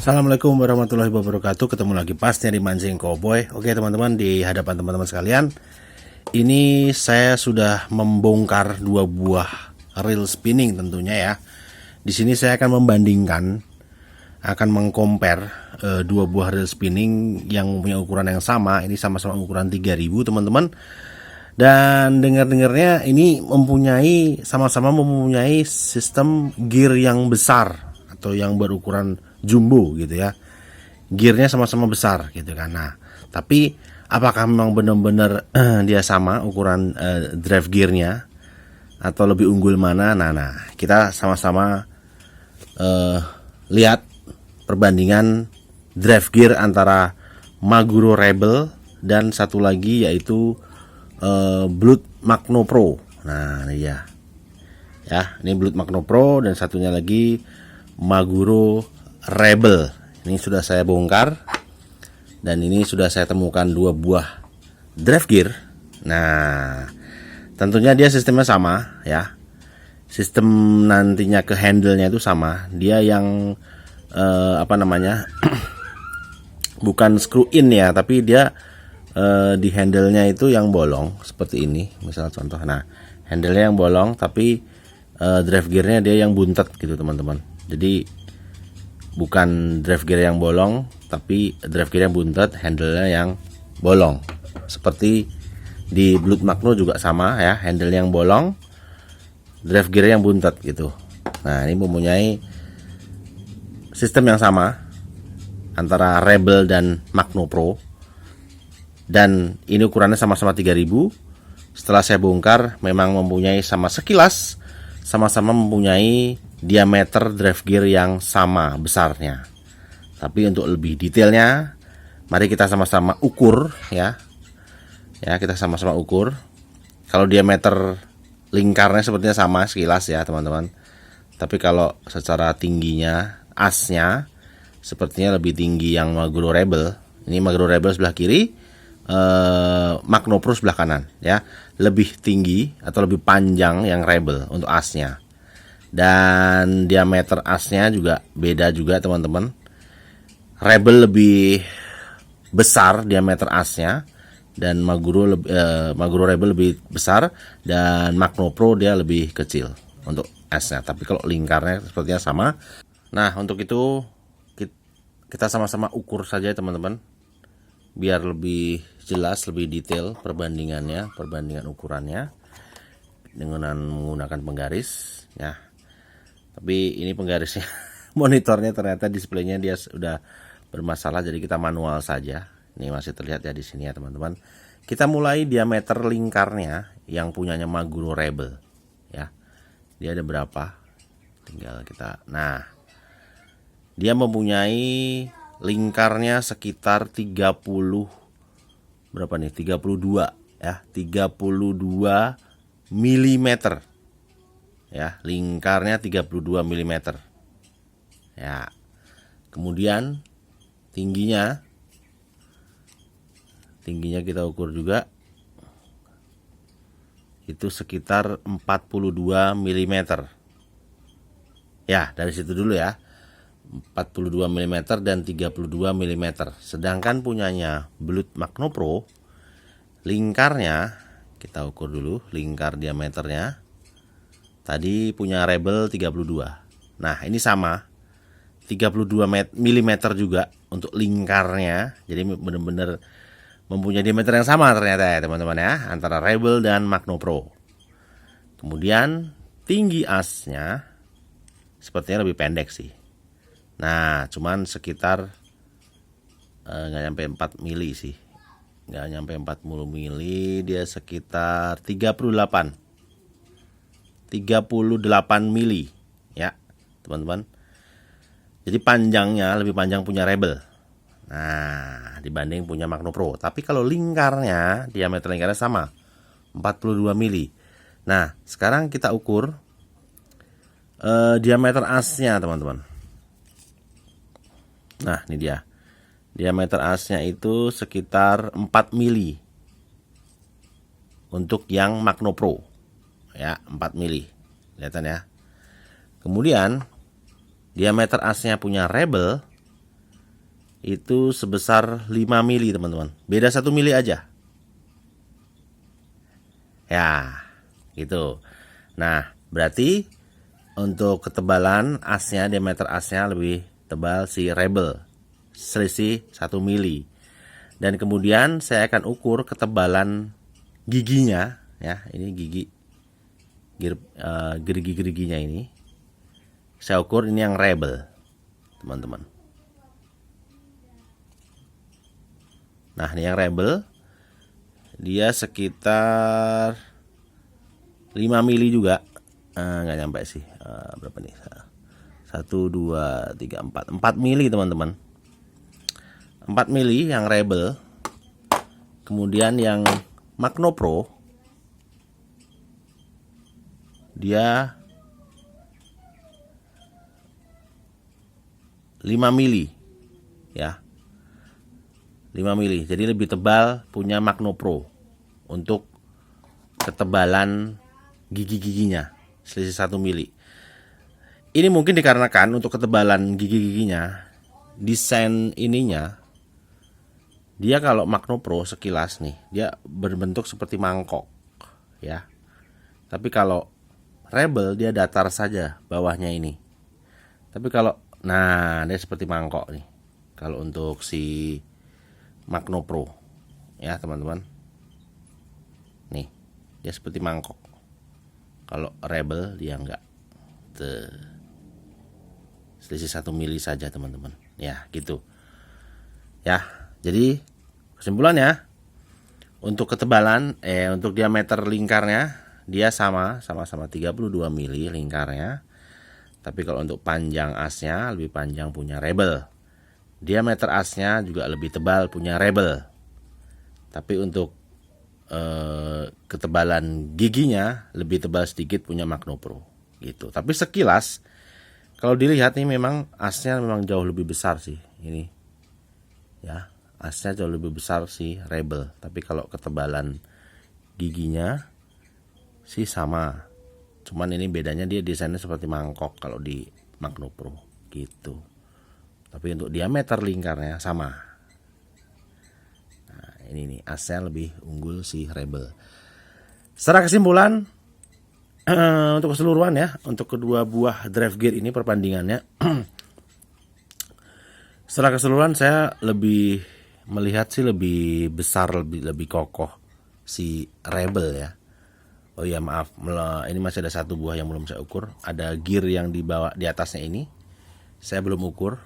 Assalamualaikum warahmatullahi wabarakatuh. Ketemu lagi pasnya di Mancing Cowboy. Oke teman-teman, di hadapan teman-teman sekalian, ini saya sudah membongkar dua buah reel spinning tentunya ya. Di sini saya akan membandingkan, akan mengcompare dua buah reel spinning yang punya ukuran yang sama. Ini sama-sama ukuran 3000 teman-teman. Dan dengar-dengarnya ini sama-sama mempunyai sistem gear yang besar atau yang berukuran jumbo gitu ya. Gearnya sama-sama besar gitu kan. Nah, tapi apakah memang benar-benar dia sama ukuran drive gearnya atau lebih unggul mana? Nah, kita sama-sama lihat perbandingan drive gear antara Maguro Rebel dan satu lagi yaitu Blud Magno Pro. Nah, ini ya. Ya, ini Blud Magno Pro dan satunya lagi Maguro Rebel. Ini sudah saya bongkar dan ini sudah saya temukan dua buah drive gear. Nah, tentunya dia sistemnya sama ya. Sistem nantinya ke handle-nya itu sama. Dia yang bukan screw in ya, tapi dia di handle-nya itu yang bolong seperti ini. Misal contoh, nah handle-nya yang bolong tapi drive gear-nya dia yang buntet gitu teman-teman. Jadi bukan drive gear yang bolong, tapi drive gear yang buntet, handle-nya yang bolong. Seperti di Blud Magno juga sama ya, handle yang bolong, drive gear yang buntet gitu. Nah, ini mempunyai sistem yang sama antara Rebel dan Magno Pro. Dan ini ukurannya sama-sama 3000. Setelah saya bongkar, memang mempunyai sekilas sama-sama mempunyai diameter drive gear yang sama besarnya. Tapi untuk lebih detailnya, mari kita sama-sama ukur ya. Ya, kita sama-sama ukur. Kalau diameter lingkarnya sepertinya sama sekilas ya, teman-teman. Tapi kalau secara tingginya, asnya sepertinya lebih tinggi yang Maguro Rebel. Ini Maguro Rebel sebelah kiri, Magno Pro sebelah kanan ya. Lebih tinggi atau lebih panjang yang Rebel untuk asnya. Dan diameter asnya juga beda juga teman-teman. Rebel lebih besar diameter asnya dan Maguro Rebel lebih besar dan Magno Pro dia lebih kecil untuk asnya. Tapi kalau lingkarnya sepertinya sama. Nah, untuk itu kita sama-sama ukur saja teman-teman, biar lebih jelas, lebih detail perbandingan ukurannya dengan menggunakan penggaris ya. Tapi ini penggarisnya monitornya ternyata displaynya dia sudah bermasalah, jadi kita manual saja. Ini masih terlihat ya di sini ya teman-teman. Kita mulai diameter lingkarnya yang punyanya Maguro Rebel ya. Dia ada berapa? Tinggal kita. Nah, dia mempunyai lingkarnya sekitar 30 berapa nih? 32 ya, 32 mm. Ya, lingkarnya 32 mm. Ya. Kemudian tingginya kita ukur juga. Itu sekitar 42 mm. Ya, dari situ dulu ya. 42 mm dan 32 mm. Sedangkan punyanya Blud Magno Pro, lingkarnya kita ukur dulu, lingkar diameternya. Tadi punya Rebel 32. Nah, ini sama 32 mm juga untuk lingkarnya. Jadi benar-benar mempunyai diameter yang sama ternyata ya teman-teman ya, antara Rebel dan Magno Pro. Kemudian tinggi asnya sepertinya lebih pendek sih. Nah, cuman sekitar nggak nyampe 4 mili sih. Nggak nyampe 40 mili, dia sekitar 38 mili ya teman-teman. Jadi panjangnya lebih panjang punya Rebel. Nah, dibanding punya Magno Pro. Tapi kalau lingkarnya, diameter lingkarnya sama 42 mili. Nah, sekarang kita ukur diameter asnya teman-teman. Nah, ini dia. Diameter asnya itu sekitar 4 mili untuk yang Magno Pro. Ya, 4 mili. Kelihatan ya. Kemudian diameter asnya punya Rebel itu sebesar 5 mili teman-teman. Beda 1 mili aja. Ya, gitu. Nah, berarti untuk ketebalan asnya, diameter asnya lebih tebal si Rebel. Selisih 1 mili. Dan kemudian saya akan ukur ketebalan giginya, ya. Ini gigi gerigi-geriginya ini. Saya ukur ini yang Rebel, teman-teman. Nah, ini yang Rebel, dia sekitar 5 mili juga. Nggak nyampe sih. Berapa nih? 1, 2, 3, 4 mili teman-teman. 4 mili yang Rebel. Kemudian yang Magno Pro, dia 5 mili, ya. 5 mili, jadi lebih tebal punya Magno Pro untuk ketebalan gigi-giginya, selisih 1 mili. Ini mungkin dikarenakan untuk ketebalan gigi-giginya, desain ininya, dia kalau Magno Pro sekilas nih, dia berbentuk seperti mangkok, ya. Tapi kalau Rebel dia datar saja bawahnya ini. Tapi kalau, nah dia seperti mangkok nih. Kalau untuk si Magno Pro, ya teman-teman. Nih, dia seperti mangkok. Kalau Rebel dia enggak. Selisih 1 mili saja teman-teman. Ya, gitu. Ya, jadi kesimpulannya untuk ketebalan, untuk diameter lingkarnya dia sama-sama 32 mili lingkarnya. Tapi kalau untuk panjang asnya lebih panjang punya Rebel. Diameter asnya juga lebih tebal punya Rebel. Tapi untuk ketebalan giginya lebih tebal sedikit punya Magno Pro gitu. Tapi sekilas kalau dilihat nih memang asnya memang jauh lebih besar sih ini. Ya, asnya jauh lebih besar sih Rebel. Tapi kalau ketebalan giginya sih sama. Cuman ini bedanya dia desainnya seperti mangkok kalau di Magno Pro gitu. Tapi untuk diameter lingkarnya sama. Nah, ini nih asnya lebih unggul si Rebel. Secara kesimpulan untuk keseluruhan ya, untuk kedua buah drive gear ini perbandingannya. Secara keseluruhan saya lebih melihat sih lebih besar, lebih kokoh si Rebel ya. Oh iya maaf, ini masih ada satu buah yang belum saya ukur. Ada gear yang di bawah, di atasnya ini saya belum ukur.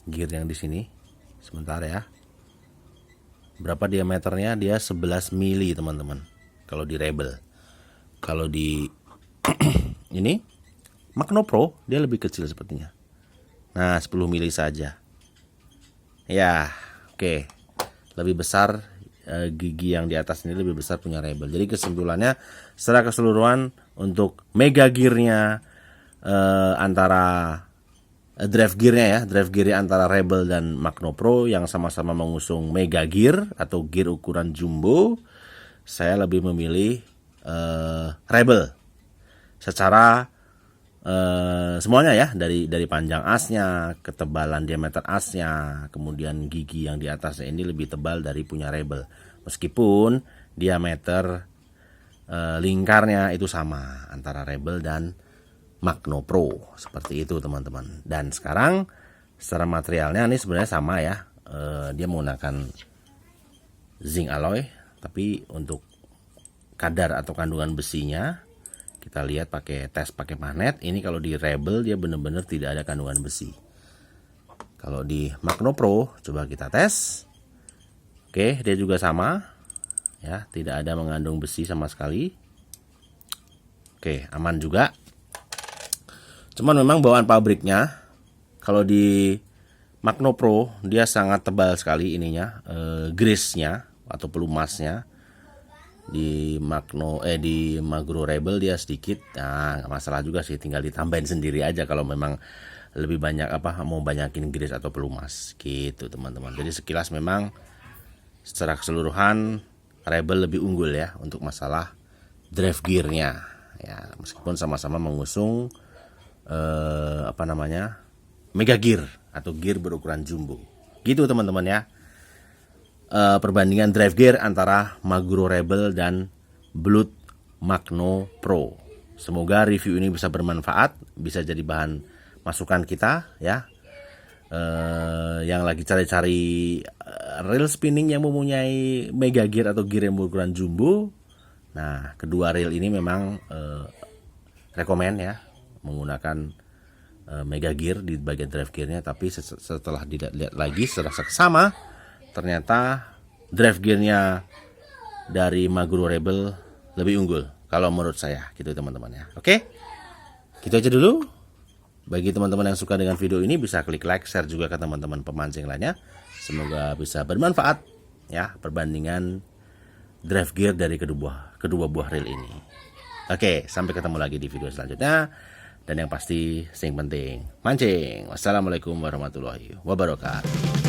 Gear yang di sini sebentar ya. Berapa diameternya? Dia 11 mili teman-teman. Kalau di Rebel. Kalau di ini Magno Pro dia lebih kecil sepertinya. Nah, 10 mili saja. Ya, oke. Lebih besar gigi yang di atas ini lebih besar punya Rebel. Jadi kesimpulannya secara keseluruhan untuk mega gearnya antara drive gearnya antara Rebel dan Magno Pro yang sama-sama mengusung mega gear atau gear ukuran jumbo, saya lebih memilih Rebel secara semuanya ya, dari panjang asnya, ketebalan diameter asnya, kemudian gigi yang di atasnya ini lebih tebal dari punya Rebel. Meskipun diameter lingkarnya itu sama antara Rebel dan Magno Pro, seperti itu teman-teman. Dan sekarang secara materialnya ini sebenarnya sama ya, dia menggunakan zinc alloy, tapi untuk kadar atau kandungan besinya kita lihat pakai tes pakai magnet. Ini kalau di Rebel dia benar-benar tidak ada kandungan besi. Kalau di Magno Pro coba kita tes. Oke, dia juga sama ya, tidak ada mengandung besi sama sekali. Oke, aman juga. Cuman memang bawaan pabriknya kalau di Magno Pro dia sangat tebal sekali ininya, grease-nya atau pelumasnya. Di Magno Rebel dia sedikit. Nah, nggak masalah juga sih, tinggal ditambahin sendiri aja kalau memang lebih banyak mau banyakin grease atau pelumas gitu teman-teman. Jadi sekilas memang secara keseluruhan Rebel lebih unggul ya untuk masalah drive gearnya ya, meskipun sama-sama mengusung mega gear atau gear berukuran jumbo. Gitu teman-teman ya. Perbandingan drive gear antara Maguro Rebel dan Blute Magno Pro. Semoga review ini bisa bermanfaat, bisa jadi bahan masukan kita ya. Yang lagi cari-cari reel spinning yang mempunyai mega gear atau gear yang berukuran jumbo. Nah, kedua reel ini memang rekomen ya menggunakan mega gear di bagian drive gearnya, tapi setelah dilihat lagi secara seksama ternyata drive gearnya dari Maguro Rebel lebih unggul kalau menurut saya gitu teman-teman ya. Oke, gitu aja dulu. Bagi teman-teman yang suka dengan video ini bisa klik like, share juga ke teman-teman pemancing lainnya. Semoga bisa bermanfaat ya perbandingan drive gear dari kedua buah reel ini. Oke, sampai ketemu lagi di video selanjutnya. Dan yang pasti, yang penting mancing. Wassalamualaikum warahmatullahi wabarakatuh.